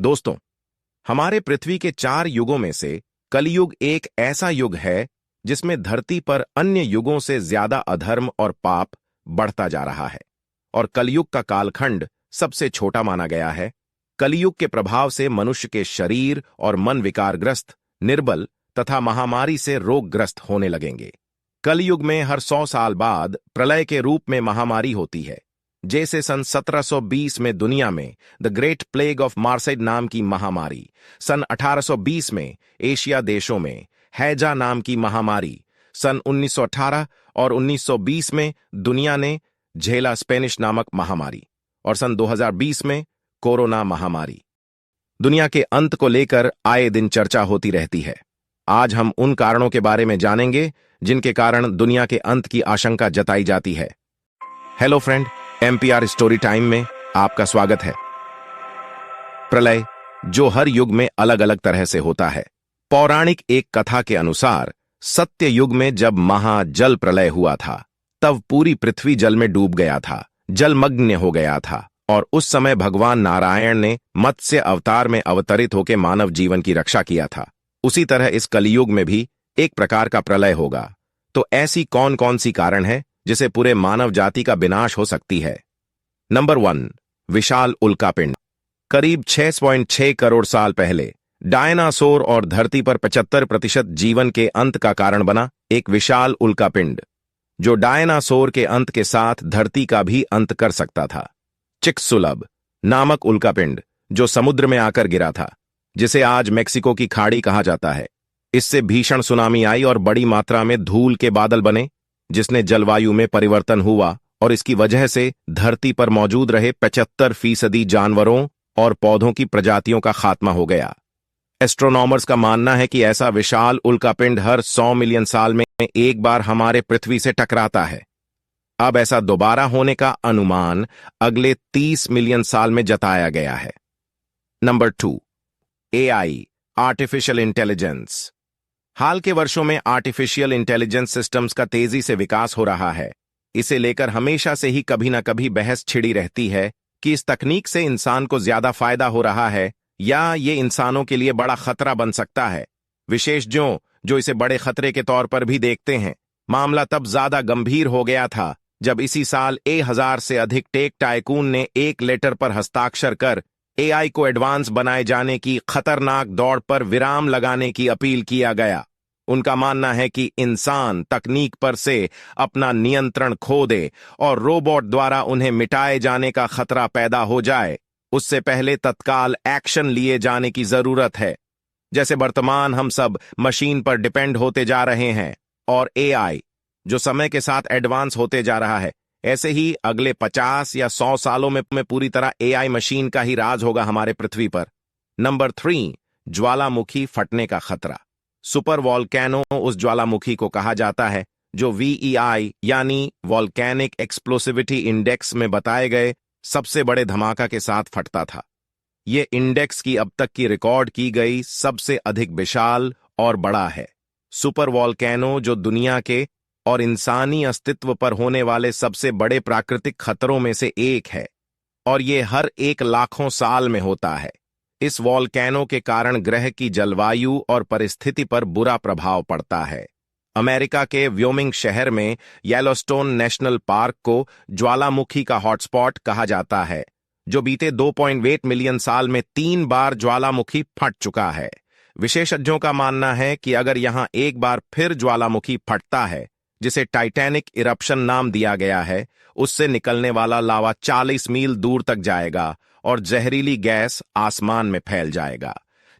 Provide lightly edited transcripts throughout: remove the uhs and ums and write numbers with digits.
दोस्तों, हमारे पृथ्वी के 4 युगों में से कलयुग एक ऐसा युग है जिसमें धरती पर अन्य युगों से ज्यादा अधर्म और पाप बढ़ता जा रहा है और कलयुग का कालखंड सबसे छोटा माना गया है। कलयुग के प्रभाव से मनुष्य के शरीर और मन विकारग्रस्त, निर्बल तथा महामारी से रोगग्रस्त होने लगेंगे। कलयुग में हर 100 साल बाद प्रलय के रूप में महामारी होती है, जैसे सन 1720 में दुनिया में द ग्रेट प्लेग ऑफ मार्सेड नाम की महामारी, सन 1820 में एशिया देशों में हैजा नाम की महामारी, सन 1918 और 1920 में दुनिया ने झेला स्पेनिश नामक महामारी और सन 2020 में कोरोना महामारी। दुनिया के अंत को लेकर आए दिन चर्चा होती रहती है। आज हम उन कारणों के बारे में जानेंगे जिनके कारण दुनिया के अंत की आशंका जताई जाती है। Hello friend, MPR story time में आपका स्वागत है। प्रलय, जो हर युग में अलग अलग तरह से होता है। पौराणिक एक कथा के अनुसार सत्य युग में जब महाजल प्रलय हुआ था, तब पूरी पृथ्वी जल में डूब गया था, जलमग्न हो गया था और उस समय भगवान नारायण ने मत्स्य अवतार में अवतरित होकर मानव जीवन की रक्षा किया था। उसी तरह इस कलियुग में भी एक प्रकार का प्रलय होगा। तो ऐसी कौन कौन सी कारण है जिसे पूरे मानव जाति का विनाश हो सकती है? नंबर 1, विशाल उल्कापिंड। करीब 6.6 करोड़ साल पहले डायनासोर और धरती पर 75% जीवन के अंत का कारण बना एक विशाल उल्कापिंड, जो डायनासोर के अंत के साथ धरती का भी अंत कर सकता था। चिकसुलब नामक उल्कापिंड, जो समुद्र में आकर गिरा था, जिसे आज मेक्सिको की खाड़ी कहा जाता है। इससे भीषण सुनामी आई और बड़ी मात्रा में धूल के बादल बने, जिसने जलवायु में परिवर्तन हुआ और इसकी वजह से धरती पर मौजूद रहे 75% जानवरों और पौधों की प्रजातियों का खात्मा हो गया। एस्ट्रोनॉमर्स का मानना है कि ऐसा विशाल उल्कापिंड हर 100 मिलियन साल में एक बार हमारे पृथ्वी से टकराता है। अब ऐसा दोबारा होने का अनुमान अगले 30 मिलियन साल में जताया गया है। Number 2, AI, artificial intelligence. हाल के वर्षों में आर्टिफिशियल इंटेलिजेंस सिस्टम्स का तेजी से विकास हो रहा है। इसे लेकर हमेशा से ही कभी ना कभी बहस छिड़ी रहती है कि इस तकनीक से इंसान को ज्यादा फायदा हो रहा है या ये इंसानों के लिए बड़ा खतरा बन सकता है। विशेषज्ञों जो इसे बड़े खतरे के तौर पर भी देखते हैं। मामला तब ज्यादा गंभीर हो गया था जब इसी साल 1000 से अधिक टेक टाइकून ने एक लेटर पर हस्ताक्षर कर एआई को एडवांस बनाए जाने की खतरनाक दौड़ पर विराम लगाने की अपील किया गया। उनका मानना है कि इंसान तकनीक पर से अपना नियंत्रण खो दे और रोबोट द्वारा उन्हें मिटाए जाने का खतरा पैदा हो जाए, उससे पहले तत्काल एक्शन लिए जाने की जरूरत है। जैसे वर्तमान हम सब मशीन पर डिपेंड होते जा रहे हैं और एआई जो समय के साथ एडवांस होते जा रहा है, ऐसे ही अगले 50 या 100 सालों में पूरी तरह एआई मशीन का ही राज होगा हमारे पृथ्वी पर। नंबर 3, ज्वालामुखी फटने का खतरा। सुपर वॉल्केनो उस ज्वालामुखी को कहा जाता है जो वीईआई यानी वॉल्केनिक एक्सप्लोसिविटी इंडेक्स में बताए गए सबसे बड़े धमाका के साथ फटता था। यह इंडेक्स की अब तक की रिकॉर्ड की गई सबसे अधिक विशाल और बड़ा है। सुपर वॉल्केनो जो दुनिया के और इंसानी अस्तित्व पर होने वाले सबसे बड़े प्राकृतिक खतरों में से एक है और यह हर 1 लाखों साल में होता है। इस वॉल्केनो के कारण ग्रह की जलवायु और परिस्थिति पर बुरा प्रभाव पड़ता है। अमेरिका के व्योमिंग शहर में येलोस्टोन नेशनल पार्क को ज्वालामुखी का हॉटस्पॉट कहा जाता है, जो बीते 2.8 मिलियन साल में 3 बार ज्वालामुखी फट चुका है। विशेषज्ञों का मानना है कि अगर यहां एक बार फिर ज्वालामुखी फटता है, जिसे टाइटैनिक इरप्शन नाम दिया गया है, उससे निकलने वाला लावा 40 मील दूर तक जाएगा और जहरीली गैस आसमान में फैल जाएगा,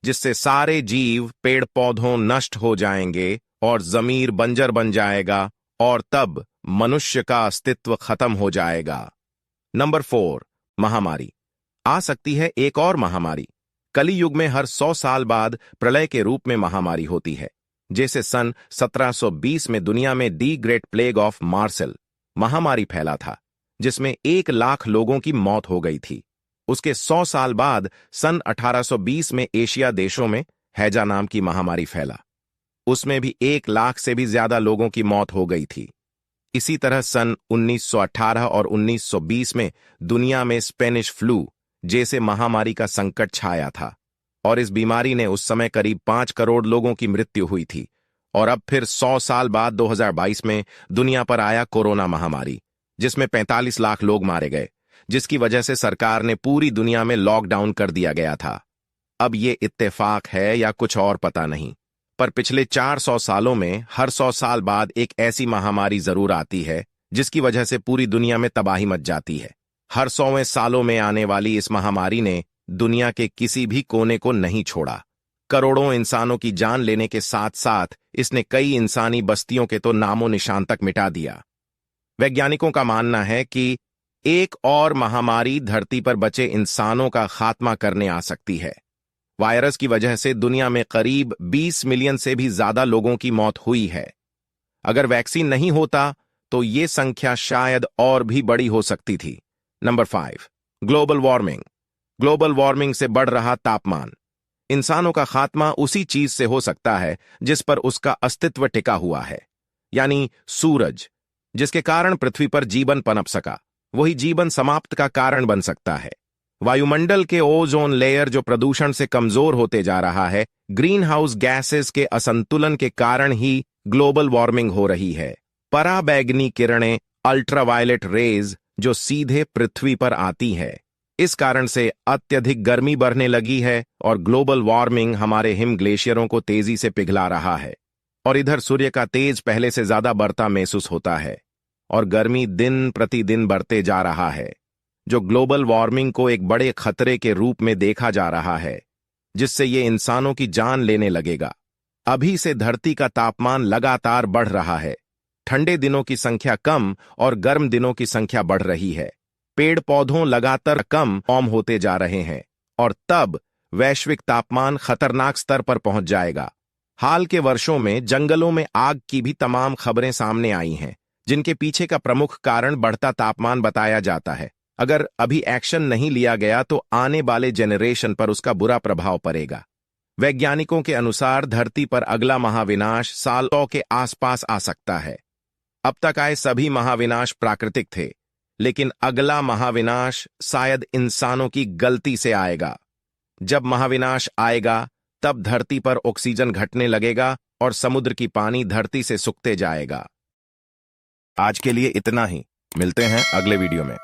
जिससे सारे जीव पेड़ पौधों नष्ट हो जाएंगे और जमीन बंजर बन जाएगा और तब मनुष्य का अस्तित्व खत्म हो जाएगा। नंबर 4, महामारी। आ सकती है एक और महामारी। कली युग में हर 100 साल बाद प्रलय के रूप में महामारी होती है, जैसे सन 1720 में दुनिया में the great plague of Marcel महामारी फैला था, जिसमें 1 लाख लोगों की मौत हो गई थी। उसके 100 साल बाद सन 1820 में एशिया देशों में हैजा नाम की महामारी फैला। उसमें भी 1 लाख से भी ज्यादा लोगों की मौत हो गई थी। इसी तरह सन 1918 और 1920 में दुनिया में स्पेनिश फ्लू जैसे महामारी का संकट छाया था और इस बीमारी ने उस समय करीब 5 करोड़ लोगों की मृत्यु हुई थी। और अब फिर 100 साल बाद 2022 में दुनिया पर आया कोरोना महामारी, जिसमें 45 लाख लोग मारे गए, जिसकी वजह से सरकार ने पूरी दुनिया में लॉकडाउन कर दिया गया था। अब ये इत्तेफाक है या कुछ और पता नहीं, पर पिछले 400 सालों में हर 100 साल बाद एक ऐसी महामारी जरूर आती है जिसकी वजह से पूरी दुनिया में तबाही मच जाती है। हर 100वें सालों में आने वाली इस महामारी ने दुनिया के किसी भी कोने को नहीं छोड़ा। करोड़ों इंसानों की जान लेने के साथ साथ इसने कई इंसानी बस्तियों के तो नामो निशान तक मिटा दिया। वैज्ञानिकों का मानना है कि एक और महामारी धरती पर बचे इंसानों का खात्मा करने आ सकती है। वायरस की वजह से दुनिया में करीब 20 मिलियन से भी ज्यादा लोगों की मौत हुई है। अगर वैक्सीन नहीं होता तो ये संख्या शायद और भी बड़ी हो सकती थी। Number 5, global warming. Global warming से बढ़ रहा तापमान। इंसानों का खात्मा उसी चीज से हो सकता है जिस पर उसका अस्तित्व टिका हुआ है, यानी सूरज। जिसके कारण पृथ्वी पर जीवन पनप सका, वही जीवन समाप्त का कारण बन सकता है। वायुमंडल के ओजोन लेयर जो प्रदूषण से कमजोर होते जा रहा है, ग्रीन हाउस गैसेस के असंतुलन के कारण ही ग्लोबल वार्मिंग हो रही है। पराबैंगनी किरणें, अल्ट्रावायलेट रेज जो सीधे पृथ्वी पर आती है, इस कारण से अत्यधिक गर्मी बढ़ने लगी है और ग्लोबल वार्मिंग हमारे हिम ग्लेशियरों को तेजी से पिघला रहा है। और इधर सूर्य का तेज पहले से ज्यादा बढ़ता महसूस होता है और गर्मी दिन प्रतिदिन बढ़ते जा रहा है, जो ग्लोबल वार्मिंग को एक बड़े खतरे के रूप में देखा जा रहा है, जिससे ये इंसानों की जान लेने लगेगा। अभी से धरती का तापमान लगातार बढ़ रहा है। ठंडे दिनों की संख्या कम और गर्म दिनों की संख्या बढ़ रही है। पेड़ पौधों लगातार कम होते जा रहे हैं और तब वैश्विक तापमान खतरनाक स्तर पर पहुंच जाएगा। हाल के वर्षों में जंगलों में आग की भी तमाम खबरें सामने आई हैं, जिनके पीछे का प्रमुख कारण बढ़ता तापमान बताया जाता है। अगर अभी एक्शन नहीं लिया गया तो आने वाले जेनरेशन पर उसका बुरा प्रभाव पड़ेगा। वैज्ञानिकों के अनुसार धरती पर अगला महाविनाश साल 100 के आसपास आ सकता है। अब तक आए सभी महाविनाश प्राकृतिक थे, लेकिन अगला महाविनाश शायद इंसानों की गलती से आएगा। जब महाविनाश आएगा तब धरती पर ऑक्सीजन घटने लगेगा और समुद्र की पानी धरती से सूखते जाएगा। आज के लिए इतना ही। मिलते हैं अगले वीडियो में।